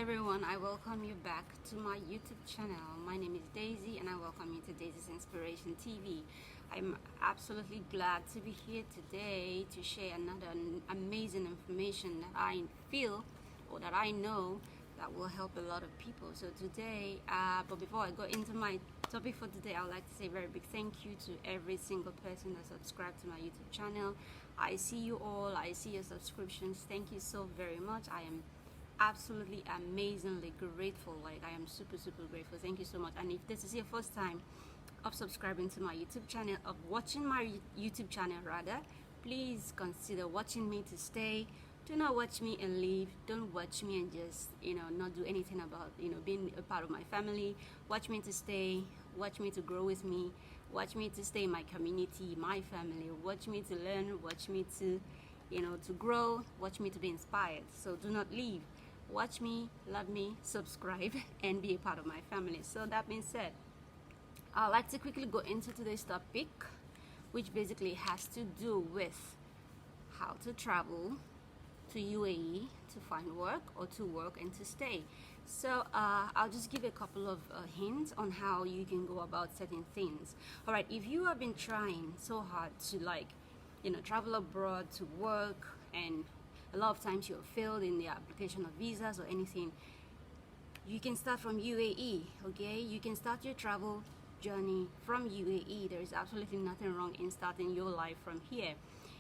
everyone, I welcome you back to my YouTube channel. My name is Daisy and I welcome you to Daisy's Inspiration TV. I'm absolutely glad to be here today to share another amazing information that I feel or that I know that will help a lot of people. So today, but before I go into my topic for today, I would like to say a very big thank you to every single person that subscribed to my YouTube channel. I see you all, I see your subscriptions. Thank you so very much. I am absolutely amazingly grateful. Like, I am super grateful. Thank you so much. And if this is your first time of subscribing to my YouTube channel, of watching my YouTube channel rather, please consider watching me to stay. Do not watch me and leave. Don't watch me and just not do anything about being a part of my family. Watch me to stay. Watch me to grow with me. Watch me to stay in my community, my family. Watch me to learn. Watch me to to grow. Watch me to be inspired. So do not leave. Watch me, love me, subscribe, and be a part of my family. So that being said, I'd like to quickly go into today's topic, which basically has to do with how to travel to UAE to find work, or to work and to stay. So I'll just give a couple of hints on how you can go about certain things. All right, if you have been trying so hard to travel abroad to work, and a lot of times you're failed in the application of visas or anything, you can start from UAE. Okay, you can start your travel journey from UAE. There is absolutely nothing wrong in starting your life from here.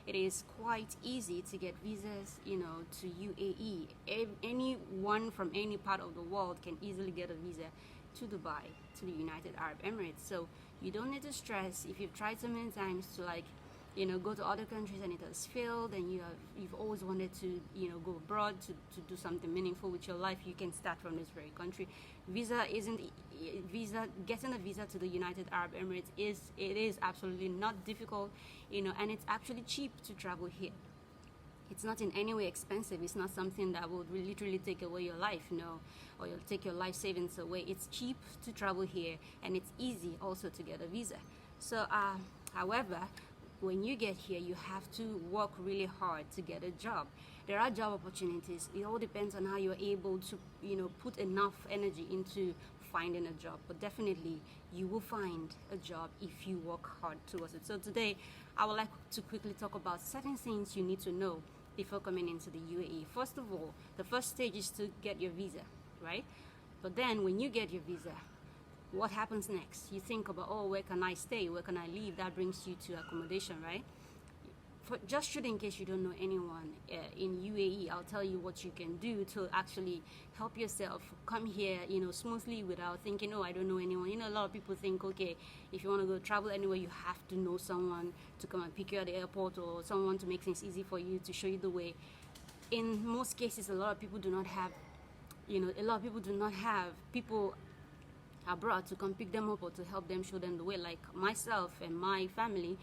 It is quite easy to get visas, to UAE. Anyone from any part of the world can easily get a visa to Dubai, to the United Arab Emirates. So you don't need to stress. If you've tried so many times to go to other countries and it has failed, and you've always wanted to go abroad to do something meaningful with your life, you can start from this very country. Getting a visa to the United Arab Emirates is absolutely not difficult, and it's actually cheap to travel here. It's not in any way expensive. It's not something that will literally take away your life, or you'll take your life savings away. It's cheap to travel here, and it's easy also to get a visa. So however, when you get here, you have to work really hard to get a job. There are job opportunities. It all depends on how you're able to put enough energy into finding a job, but definitely you will find a job if you work hard towards it. So today I would like to quickly talk about certain things you need to know before coming into the UAE. First of all, the first stage is to get your visa, right? But then when you get your visa, what happens next? You think about, oh, where can I stay? Where can I live? That brings you to accommodation, right? Just in case you don't know anyone in UAE, I'll tell you what you can do to actually help yourself come here, smoothly, without thinking, oh, I don't know anyone. A lot of people think, okay, if you want to go travel anywhere, you have to know someone to come and pick you at the airport, or someone to make things easy for you, to show you the way. In most cases, a lot of people do not have people abroad to come pick them up or to help them, show them the way. Like myself and my family,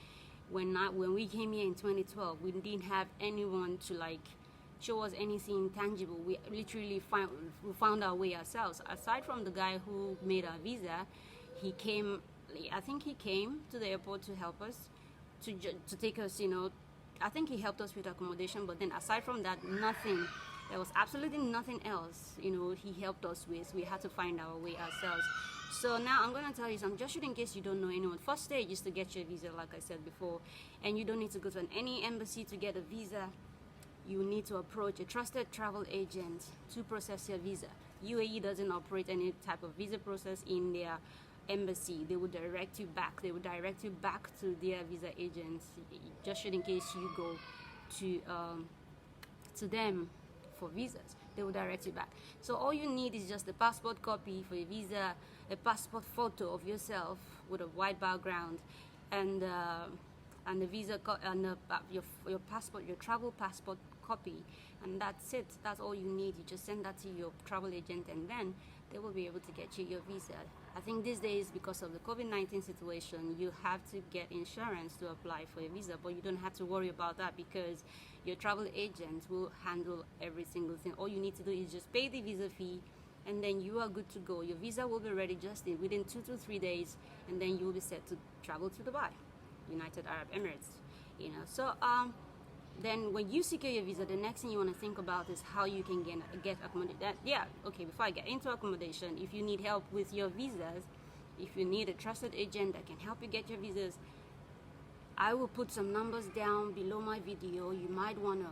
when we came here in 2012, we didn't have anyone to show us anything tangible. We literally found our way ourselves. Aside from the guy who made our visa, I think he came to the airport to help us, to take us, I think he helped us with accommodation, but then aside from that, nothing. There was absolutely nothing else, he helped us with. We had to find our way ourselves. So now I'm going to tell you something, just in case you don't know anyone. First stage is to get your visa, like I said before. And you don't need to go to any embassy to get a visa. You need to approach a trusted travel agent to process your visa. UAE doesn't operate any type of visa process in their embassy. They will direct you back. They will direct you back to their visa agents, just in case you go to them for visas. They will direct you back. So all you need is just a passport copy for your visa, a passport photo of yourself with a white background, and the visa your passport, your travel passport copy, and that's it. That's all you need. You just send that to your travel agent, and then they will be able to get you your visa. I think these days, because of the COVID-19 situation, you have to get insurance to apply for a visa, but you don't have to worry about that because your travel agent will handle every single thing. All you need to do is just pay the visa fee, and then you are good to go. Your visa will be ready just within 2 to 3 days, and then you will be set to travel to Dubai, United Arab Emirates. So then when you secure your visa, the next thing you want to think about is how you can get accommodation. Yeah, okay, before I get into accommodation, if you need help with your visas, if you need a trusted agent that can help you get your visas, I will put some numbers down below my video. You might want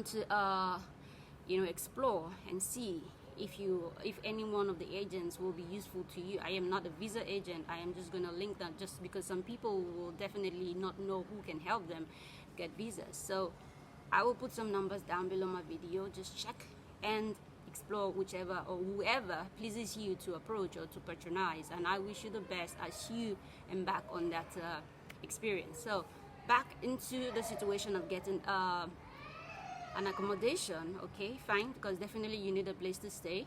to explore and see if any one of the agents will be useful to you. I am not a visa agent. I am just going to link them, just because some people will definitely not know who can help them get visas. So I will put some numbers down below my video. Just check and explore whichever or whoever pleases you to approach or to patronize, and I wish you the best as you embark on that experience. So back into the situation of getting an accommodation. Okay, fine, because definitely you need a place to stay,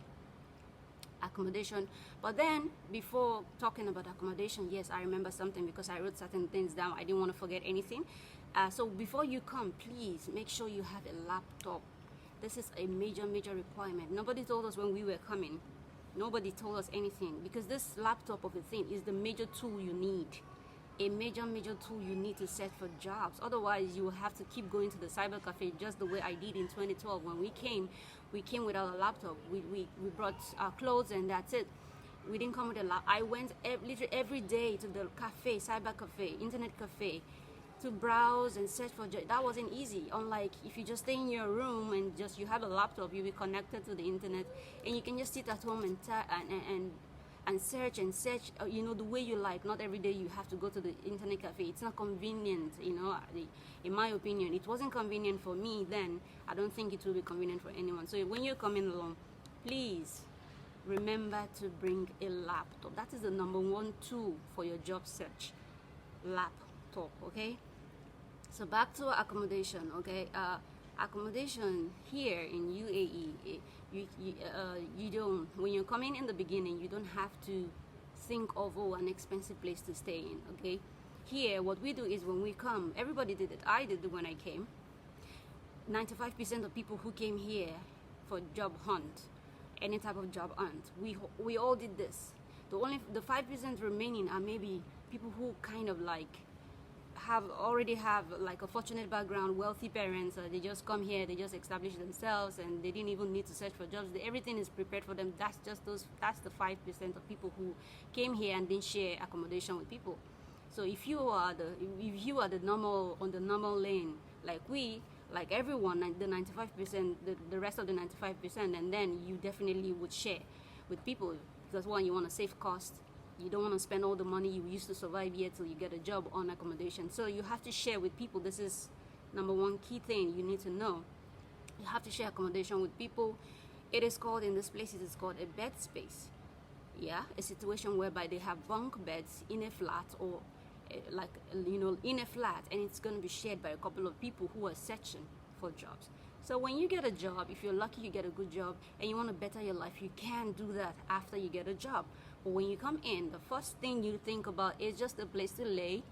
accommodation. But then before talking about accommodation, yes, I remember something, because I wrote certain things down. I didn't want to forget anything. So before you come, please make sure you have a laptop. This is a major requirement. Nobody told us when we were coming. Nobody told us anything, because this laptop of a thing is the major tool you need. A major tool you need to search for jobs. Otherwise, you will have to keep going to the cyber cafe, just the way I did in 2012. When we came without a laptop. We brought our clothes and that's it. We didn't come with a laptop. I went literally every day to the cafe, cyber cafe, internet cafe, to browse and search for jobs. That wasn't easy. Unlike if you just stay in your room and just you have a laptop, you'll be connected to the internet and you can just sit at home and search the way you like. Not every day you have to go to the internet cafe. It's not convenient, in my opinion. It wasn't convenient for me then. I don't think it will be convenient for anyone. So when you're coming along, please remember to bring a laptop. That is the #1 tool for your job search. Laptop, okay? So back to accommodation, okay? Accommodation here in UAE, you don't, when you're coming in the beginning, you don't have to think of an expensive place to stay in, okay? Here, what we do is when we come, everybody did it. I did it when I came. 95% of people who came here for job hunt, any type of job hunt, we all did this. The 5% remaining are maybe people who kind of like already have like a fortunate background, wealthy parents. They just come here, they just establish themselves, and they didn't even need to search for jobs. Everything is prepared for them. That's the 5% of people who came here and didn't share accommodation with people. So if you are the normal lane, like everyone, the 95%, the rest of the 95%, and then you definitely would share with people, because one, you want to save costs. You don't want to spend all the money you used to survive here till you get a job on accommodation. So you have to share with people. This is #1 key thing you need to know. You have to share accommodation with people. It is called, in this place, it is called a bed space. Yeah, a situation whereby they have bunk beds in a flat, or in a flat, and it's going to be shared by a couple of people who are searching for jobs. So when you get a job, if you're lucky you get a good job and you want to better your life, you can do that after you get a job. But when you come in, the first thing you think about is just a place to lay,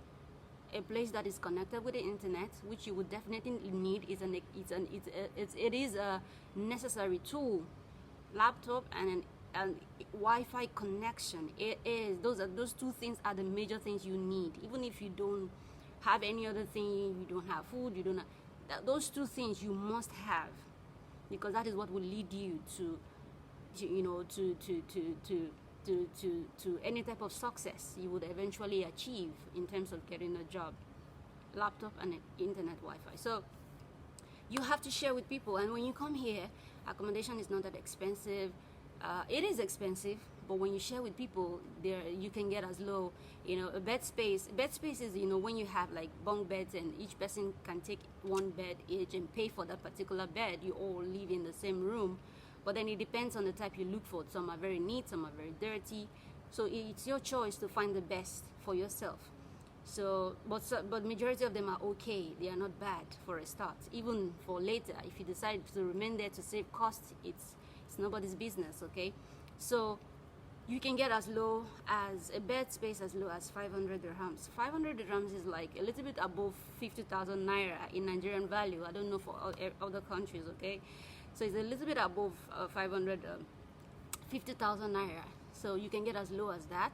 a place that is connected with the internet, which you would definitely need. It is a necessary tool, laptop and Wi-Fi connection. Those two things are the major things you need. Even if you don't have any other thing, you don't have food, you don't have, those two things you must have, because that is what will lead you to any type of success you would eventually achieve in terms of getting a job. Laptop and internet Wi-Fi. So you have to share with people. And when you come here, accommodation is not that expensive. It is expensive, but when you share with people, you can get as low, a bed space. Bed space is, when you have like bunk beds and each person can take one bed each and pay for that particular bed. You all live in the same room, but then it depends on the type you look for. Some are very neat, some are very dirty. So it's your choice to find the best for yourself. So, but majority of them are okay. They are not bad for a start. Even for later, if you decide to remain there to save costs, it's nobody's business, okay? So you can get as low as a bed space as low as 500 dirhams. 500 dirhams is like a little bit above 50,000 naira in Nigerian value. I don't know for other countries, okay? So it's a little bit above 50,000 naira. So you can get as low as that.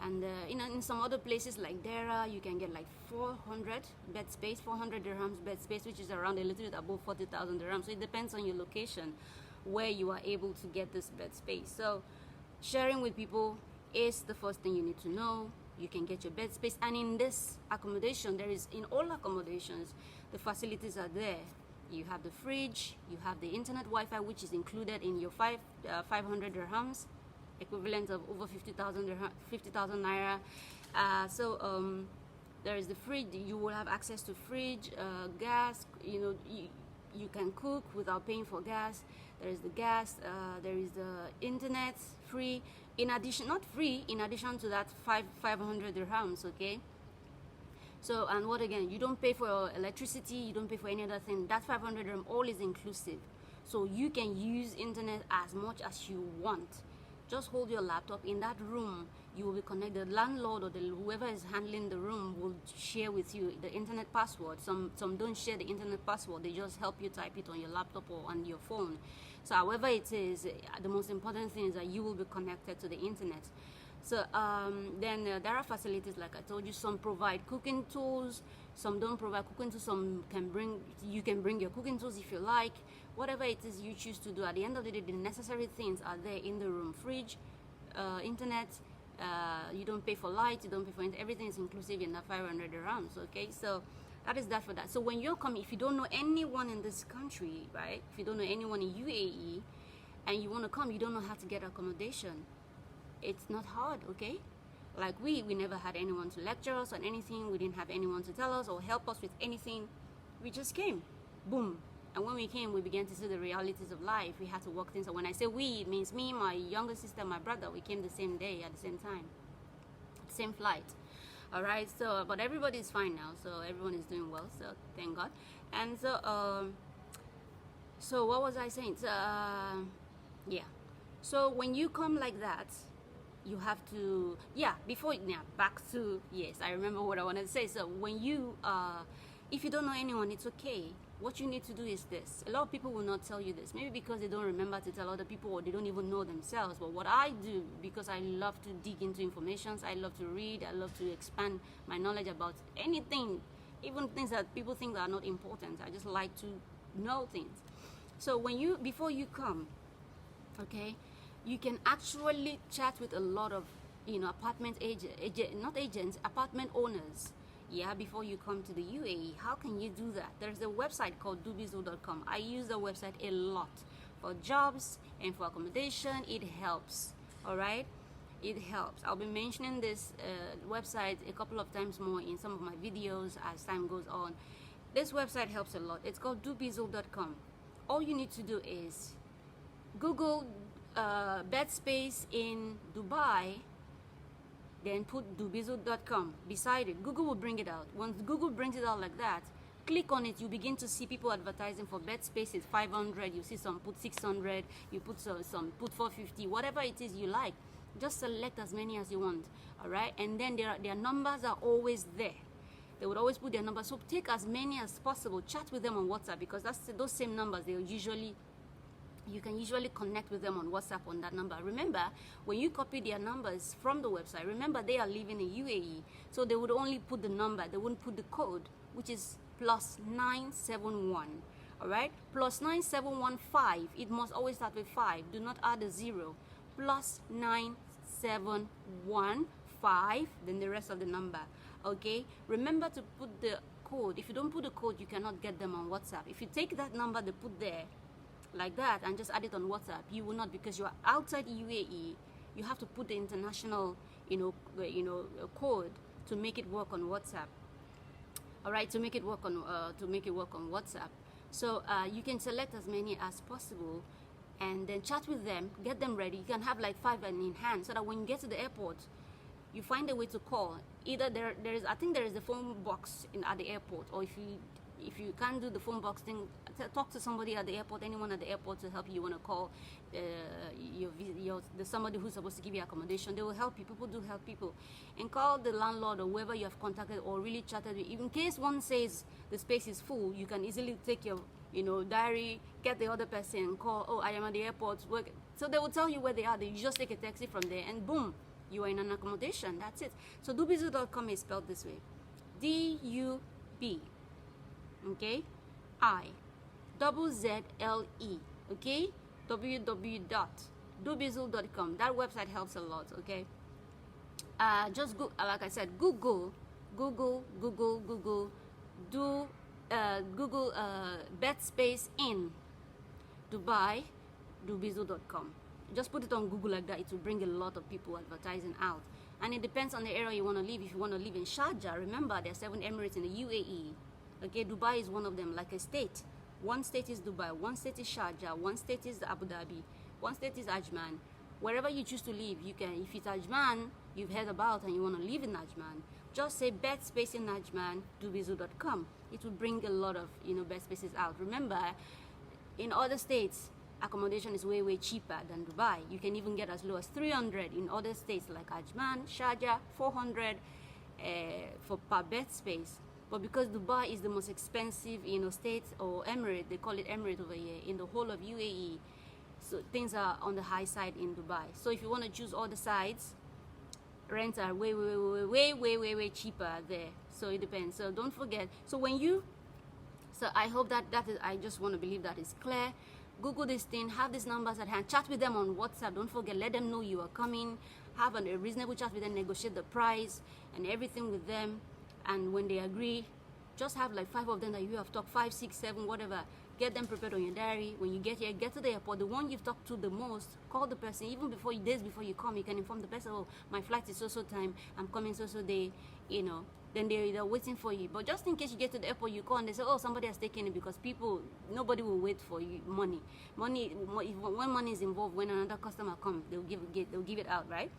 And in some other places like Dera, you can get like 400 bed space, 400 dirhams bed space, which is around a little bit above 40,000 dirhams. So it depends on your location where you are able to get this bed space. So sharing with people is the first thing you need to know. You can get your bed space, and in this accommodation, there is, in all accommodations, the facilities are there. You have the fridge, you have the internet Wi-Fi, which is included in your 500 dirhams, equivalent of over 50,000 naira. There is the fridge. You will have access to fridge, gas. You can cook without paying for gas. There is the gas. There is the internet free. In addition, not free. In addition to that, 500 dirhams. Okay. So, and what again? You don't pay for electricity. You don't pay for any other thing. That 500 dirham all is inclusive. So you can use internet as much as you want. Just hold your laptop in that room. You will be connected. The landlord or whoever is handling the room will share with you the internet password. Some don't share the internet password. They just help you type it on your laptop or on your phone. So however it is, the most important thing is that you will be connected to the internet. So then there are facilities, like I told you. Some provide cooking tools. Some don't provide cooking tools. Some you can bring your cooking tools if you like. Whatever it is you choose to do, at the end of the day, the necessary things are there in the room. Fridge, internet, you don't pay for light, you don't pay for internet. Everything is inclusive in the 500 dirhams, okay? So that is that for that. So when you're coming, if you don't know anyone in this country, right? If you don't know anyone in UAE and you want to come, you don't know how to get accommodation. It's not hard, okay? Like we never had anyone to lecture us on anything. We didn't have anyone to tell us or help us with anything. We just came, boom. And when we came, we began to see the realities of life. We had to work things. So when I say we, it means me, my younger sister, my brother. We came the same day at the same time, same flight. All right. So, but everybody is fine now. So everyone is doing well. So thank God. And so what was I saying? Yeah. So when you come like that, you have to, back to, yes, I remember what I wanted to say. So when you, if you don't know anyone, it's okay. What you need to do is this. A lot of people will not tell you this, maybe because they don't remember to tell other people, or they don't even know themselves. But what I do, because I love to dig into information, I love to read, I love to expand my knowledge about anything, even things that people think are not important. I just like to know things. So before you come, okay, you can actually chat with a lot of, apartment apartment owners. Yeah, before you come to the UAE. How can you do that? There's a website called dubizo.com. I use the website a lot for jobs and for accommodation. It helps. All right, it helps. I'll be mentioning this website a couple of times more in some of my videos as time goes on. This website helps a lot. It's called dubizo.com. All you need to do is Google bed space in Dubai, then put dubizo.com beside it. Google will bring it out. Once Google brings it out like that, click on it, you begin to see people advertising for bed spaces. 500, you see some put 600, you put some put 450, whatever it is you like. Just select as many as you want, all right? And then their numbers are always there. They would always put their numbers. So take as many as possible. Chat with them on WhatsApp, because that's those same numbers. You can usually connect with them on WhatsApp on that number. Remember, when you copy their numbers from the website, remember they are living in UAE, so they would only put the number. They wouldn't put the code, which is +971. All right, +9715. It must always start with 5. Do not add a 0. +9715. Then the rest of the number. Okay. Remember to put the code. If you don't put the code, you cannot get them on WhatsApp. If you take that number they put there, like that, and just add it on WhatsApp, you will not, because you are outside UAE. You have to put the international, code to make it work on WhatsApp. All right, to make it work on WhatsApp. So you can select as many as possible, and then chat with them, get them ready. You can have like 5 in hand, so that when you get to the airport, you find a way to call. Either there is, I think there is a phone box at the airport, or if you can't do the phone box thing, talk to somebody at the airport, anyone at the airport to help you. You want to call somebody who's supposed to give you accommodation. They will help you. People do help people. And call the landlord or whoever you have contacted or really chatted with. In case one says the space is full, you can easily take your diary, get the other person, call, oh, I am at the airport, work. So they will tell you where they are. You just take a taxi from there, and boom, you are in an accommodation. That's it. So dubizzle.com is spelled this way: D-U-B, okay, I-double-Z-L-E, okay, www.dubizzle.com. That website helps a lot, okay. Just go, like I said, Google bed space in Dubai, dubizzle.com. Just put it on Google like that. It will bring a lot of people advertising out. And it depends on the area you want to live. If you want to live in Sharjah, remember there are 7 emirates in the UAE. Okay, Dubai is one of them, like a state. One state is Dubai, one state is Sharjah, one state is Abu Dhabi, one state is Ajman. Wherever you choose to live, you can. If it's Ajman, you've heard about and you want to live in Ajman, just say bed space in Ajman, dubizzle.com. It will bring a lot of, you know, bed spaces out. Remember, in other states, accommodation is way cheaper than Dubai. You can even get as low as 300 in other states like Ajman, Sharjah, 400 for per bed space. But because Dubai is the most expensive, you know, state or emirate, they call it emirate over here, in the whole of UAE, so things are on the high side in Dubai. So if you want to choose all the sides, rents are way cheaper there. So it depends. So don't forget. So when you, so I hope that is, I just want to believe that is clear. Google this thing, have these numbers at hand, chat with them on WhatsApp. Don't forget, let them know you are coming, have a reasonable chat with them, negotiate the price and everything with them. And when they agree, just have like 5 of them that you have talked, 5, 6, 7, whatever. Get them prepared on your diary. When you get here, get to the airport, the one you've talked to the most, call the person. Even before days before you come, you can inform the person, oh, my flight is so time, I'm coming so day, you know. Then they're waiting for you. But just in case you get to the airport, you call and they say, oh, somebody has taken it, because nobody will wait for you. When money is involved, when another customer comes, they'll give it out, right?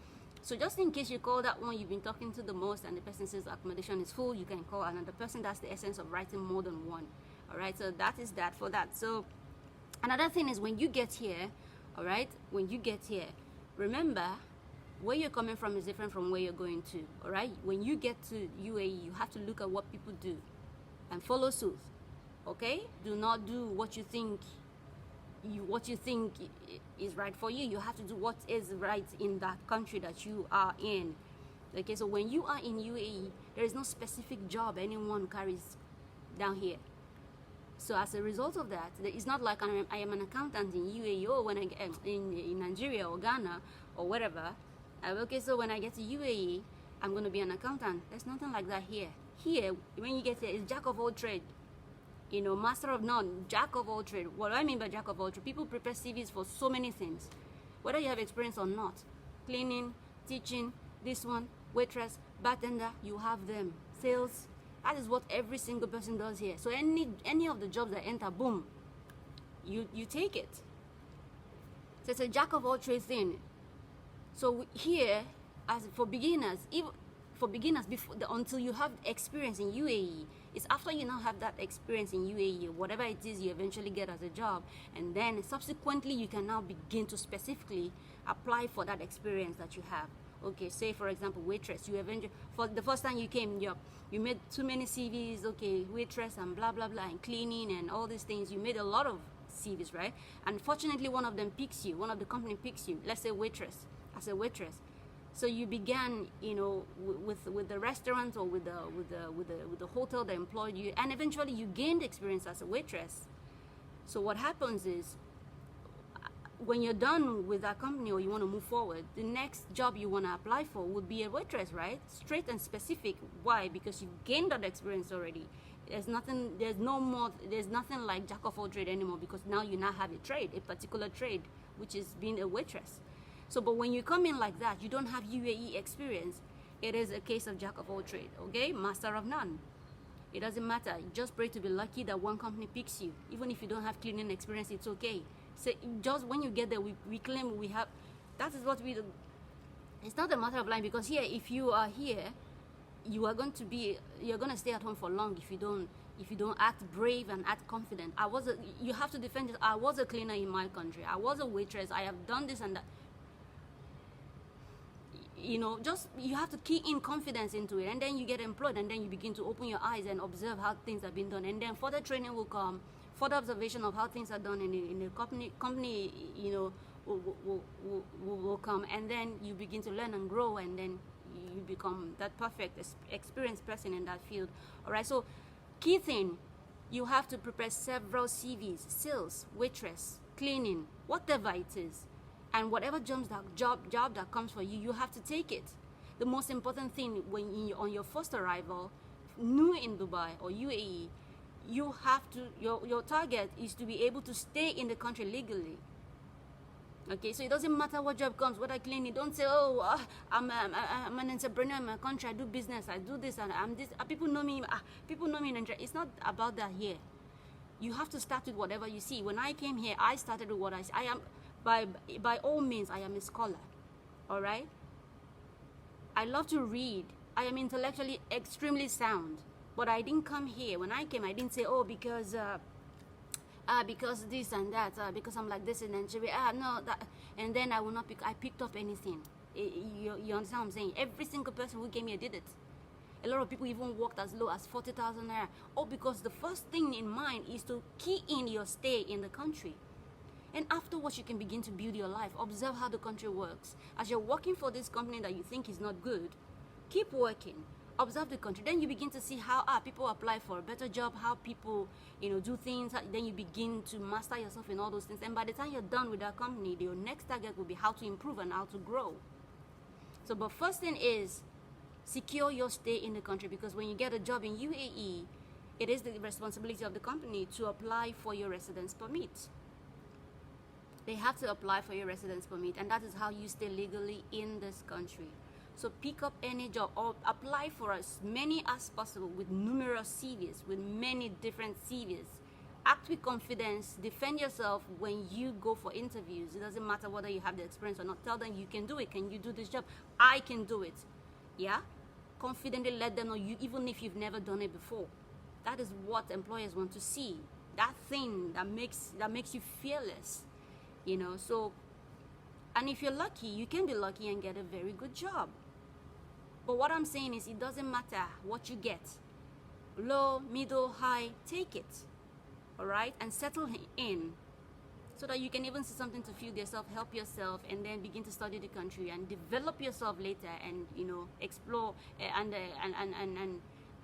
So just in case you call that one you've been talking to the most and the person says accommodation is full, you can call another person. That's the essence of writing more than one. All right, so that is that for that. So another thing is, when you get here, all right, when you get here, remember, where you're coming from is different from where you're going to. All right, when you get to UAE, you have to look at what people do and follow suit. Okay, do not do what you think is right for you. You have to do what is right in that country that you are in. Okay, so when you are in UAE, there is no specific job anyone carries down here. So as a result of that, it's not like I am an accountant in UAE, or when I get in Nigeria or Ghana or wherever. Okay, so when I get to UAE, I'm going to be an accountant. There's nothing like that here. Here, when you get here, it's jack of all trade. You know, master of none, jack of all trade. What do I mean by jack of all trade? People prepare CVs for so many things, whether you have experience or not. Cleaning, teaching, this one, waitress, bartender, you have them. Sales, that is what every single person does here. So any of the jobs that enter, boom, you take it. So it's a jack of all trades thing. So here, as for beginners, until you have experience in UAE, it's after you now have that experience in UAE, whatever it is you eventually get as a job, and then subsequently you can now begin to specifically apply for that experience that you have. Okay, say for example waitress, you eventually, for the first time you came, you made too many CVs, okay, waitress and blah blah blah, and cleaning and all these things. You made a lot of CVs, right? Unfortunately, one of them picks you, one of the company picks you. Let's say waitress, as a waitress. So you began, you know, with the restaurant or with the hotel that employed you, and eventually you gained experience as a waitress. So what happens is, when you're done with that company or you want to move forward, the next job you want to apply for would be a waitress, right? Straight and specific. Why? Because you gained that experience already. There's nothing like jack of all trade anymore, because now you now have a trade, a particular trade, which is being a waitress. So, but when you come in like that, you don't have UAE experience. It is a case of jack of all trade, okay? Master of none. It doesn't matter. You just pray to be lucky that one company picks you. Even if you don't have cleaning experience, it's okay. So just when you get there, we claim we have. That is what we do. It's not a matter of lying, because here, if you are here, you're going to stay at home for long if you don't act brave and act confident. You have to defend it. I was a cleaner in my country. I was a waitress. I have done this and that. You know, just you have to key in confidence into it, and then you get employed, and then you begin to open your eyes and observe how things have been done, and then further training will come, further observation of how things are done in the company, you know, will come, and then you begin to learn and grow, and then you become that perfect experienced person in that field. All right, so key thing, you have to prepare several CVs: sales, waitress, cleaning, whatever it is, and whatever job that comes for you, you have to take it. The most important thing when on your first arrival, new in Dubai or UAE, you have to, your target is to be able to stay in the country legally. Okay, so it doesn't matter what job comes, whether cleaning. Don't say, oh, I'm an entrepreneur in my country, I do business, I do this, and I'm this. People know me. People know me in Nigeria. It's not about that here. You have to start with whatever you see. When I came here, I started with what I am. By all means, I am a scholar. All right. I love to read. I am intellectually extremely sound. But I didn't come here. When I came, I didn't say, oh, because this and that, because I'm like this in Nigeria, no, that, and then I will not I picked up anything. You understand what I'm saying? Every single person who came here did it. A lot of people even worked as low as 40,000 naira. Oh, because the first thing in mind is to key in your stay in the country. And afterwards, you can begin to build your life. Observe how the country works. As you're working for this company that you think is not good, keep working. Observe the country. Then you begin to see how people apply for a better job, how people, do things. Then you begin to master yourself in all those things. And by the time you're done with that company, your next target will be how to improve and how to grow. So, but first thing is secure your stay in the country, because when you get a job in UAE, it is the responsibility of the company to apply for your residence permit. They have to apply for your residence permit, and that is how you stay legally in this country. So pick up any job or apply for as many as possible with numerous CVs, with many different CVs. Act with confidence, defend yourself when you go for interviews. It doesn't matter whether you have the experience or not. Tell them you can do it. Can you do this job? I can do it. Yeah? Confidently let them know, you, even if you've never done it before. That is what employers want to see. That thing that makes you fearless. So, and if you're lucky, you can be lucky and get a very good job. But what I'm saying is, it doesn't matter what you get. Low, middle, high, take it. All right? And settle in so that you can even see something to feed yourself, help yourself, and then begin to study the country and develop yourself later, and explore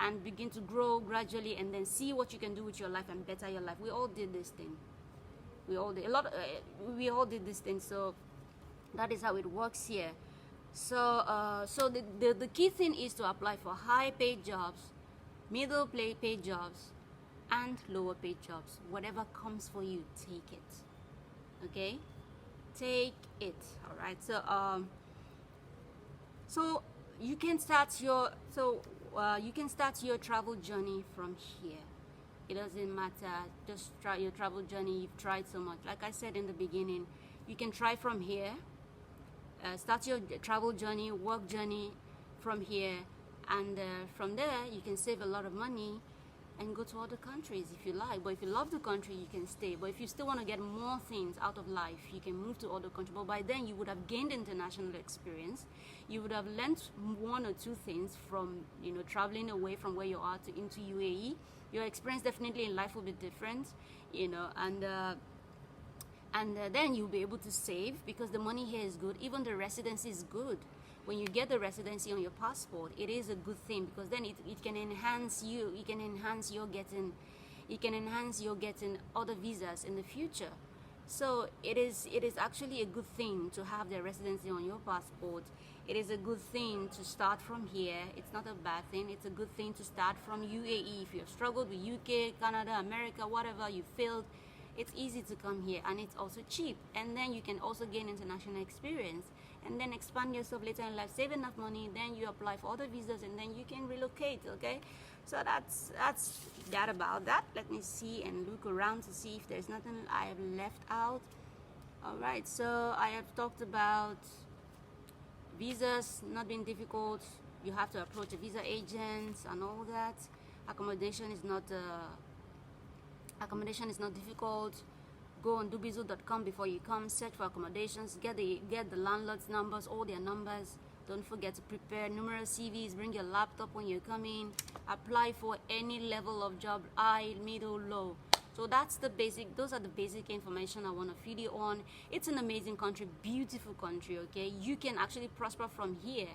and begin to grow gradually, and then see what you can do with your life and better your life. We all did this thing. We all did this thing. So that is how it works here. So so the key thing is to apply for high paid jobs, middle paid jobs, and lower paid jobs. Whatever comes for you, take it. Okay, take it. All right. So you can start your travel journey from here. It doesn't matter. Just try your travel journey. You've tried so much. Like I said in the beginning, you can try from here. Start your travel journey, work journey from here, and from there you can save a lot of money and go to other countries if you like. But if you love the country, you can stay. But if you still want to get more things out of life, you can move to other countries. But by then you would have gained international experience. You would have learned one or two things from traveling away from where you are into UAE. Your experience definitely in life will be different, and then you'll be able to save, because the money here is good. Even the residency is good. When you get the residency on your passport, it is a good thing, because then it can enhance you. It can enhance your getting other visas in the future. So it is actually a good thing to have the residency on your passport. It is a good thing to start from here. It's not a bad thing. It's a good thing to start from UAE. If you've struggled with UK, Canada, America, whatever, you failed, it's easy to come here, and it's also cheap. And then you can also gain international experience, and then expand yourself later in life, save enough money, then you apply for other visas, and then you can relocate. Okay, so that's that about that. Let me see and look around to see if there's nothing I have left out. All right, so I have talked about visas not being difficult. You have to approach a visa agent and all that. Accommodation is not difficult. Go on dubizu.com before you come, search for accommodations, get the landlord's numbers, all their numbers. Don't forget to prepare numerous CVs. Bring your laptop when you're coming. Apply for any level of job, high, middle, low. So that's the basic, those are the basic information I want to feed you on. It's an amazing country, beautiful country, okay? You can actually prosper from here.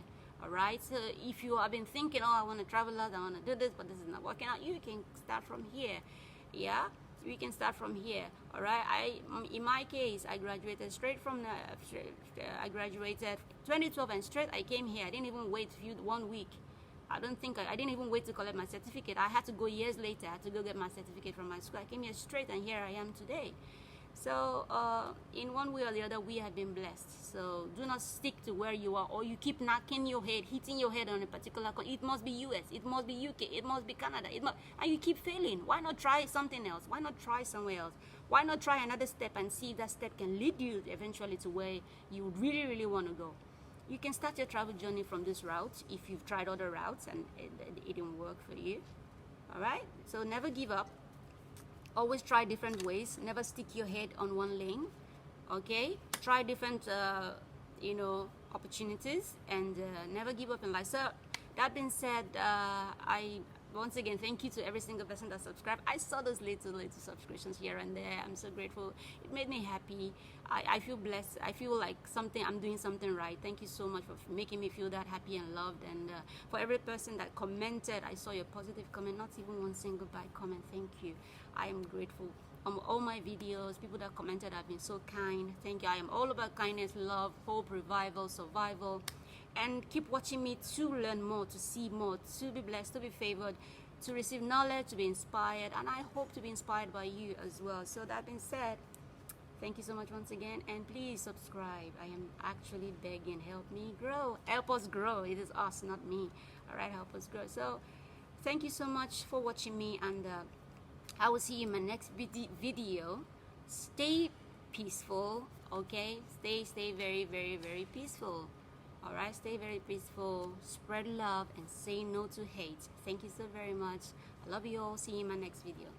All right, so if you have been thinking, oh, I want to travel out, I want to do this, but this is not working out, you can start from here. Yeah, we can start from here. All right, in my case, I graduated straight from I graduated 2012, and straight I came here. I didn't even wait 1 week. I didn't even wait to collect my certificate. I had to go years later. I had to go get my certificate from my school. I came here straight, and here I am today. So in one way or the other, we have been blessed. So do not stick to where you are, or you keep knocking your head, hitting your head on a particular country. It must be US, it must be UK, it must be Canada, and you keep failing. Why not try something else? Why not try somewhere else? Why not try another step and see if that step can lead you eventually to where you really, really want to go? You can start your travel journey from this route if you've tried other routes and it didn't work for you. All right, so never give up. Always try different ways. Never stick your head on one lane. Okay, try different opportunities, and never give up in life. So that being said, I once again thank you to every single person that subscribed. I saw those little subscriptions here and there. I'm so grateful. It made me happy. I feel blessed. I feel like I'm doing something right. Thank you so much for making me feel that happy and loved. And for every person that commented, I saw your positive comment, not even one single bad comment. Thank you. I am grateful. All my videos, people that commented have been so kind. Thank you. I am all about kindness, love, hope, revival, survival. And keep watching me to learn more, to see more, to be blessed, to be favored, to receive knowledge, to be inspired. And I hope to be inspired by you as well. So that being said, thank you so much once again. And please subscribe. I am actually begging. Help me grow. Help us grow. It is us, not me. All right, help us grow. So thank you so much for watching me. And I will see you in my next video. Stay peaceful, okay? Stay very, very, very peaceful. All right, stay very peaceful. Spread love and say no to hate. Thank you so very much. I love you all. See you in my next video.